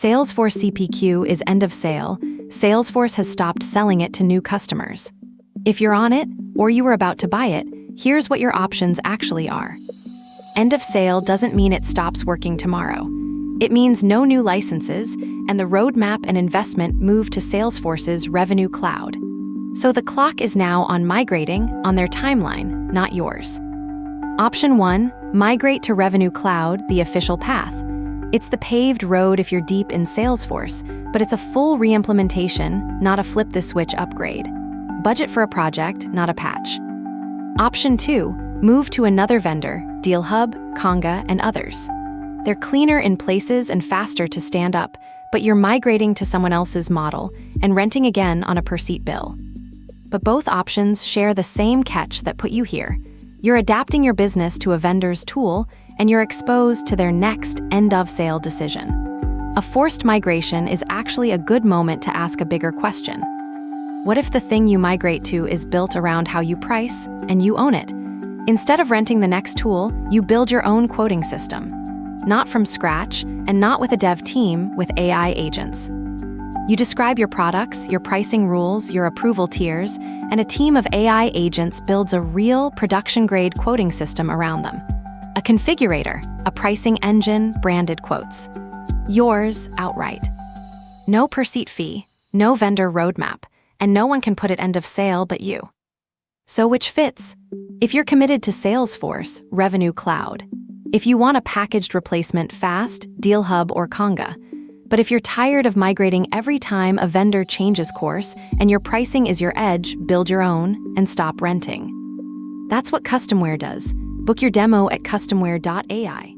Salesforce CPQ is end of sale. Salesforce has stopped selling it to new customers. If you're on it, or you were about to buy it, here's what your options actually are. End of sale doesn't mean it stops working tomorrow. It means no new licenses, and the roadmap and investment move to Salesforce's Revenue Cloud. So the clock is now on migrating on their timeline, not yours. Option 1, migrate to Revenue Cloud, the official path. It's the paved road if you're deep in Salesforce, but it's a full re-implementation, not a flip-the-switch upgrade. Budget for a project, not a patch. Option 2, move to another vendor, DealHub, Conga, and others. They're cleaner in places and faster to stand up, but you're migrating to someone else's model and renting again on a per-seat bill. But both options share the same catch that put you here. You're adapting your business to a vendor's tool, and you're exposed to their next end-of-sale decision. A forced migration is actually a good moment to ask a bigger question. What if the thing you migrate to is built around how you price, and you own it? Instead of renting the next tool, you build your own quoting system. Not from scratch, and not with a dev team with AI agents. You describe your products, your pricing rules, your approval tiers, and a team of AI agents builds a real production-grade quoting system around them. A configurator, a pricing engine, branded quotes. Yours outright. No per-seat fee, no vendor roadmap, and no one can put it end of sale but you. So which fits? If you're committed to Salesforce, Revenue Cloud. If you want a packaged replacement fast, DealHub or Conga. But if you're tired of migrating every time a vendor changes course and your pricing is your edge, build your own and stop renting. That's what Customware does. Book your demo at customware.ai.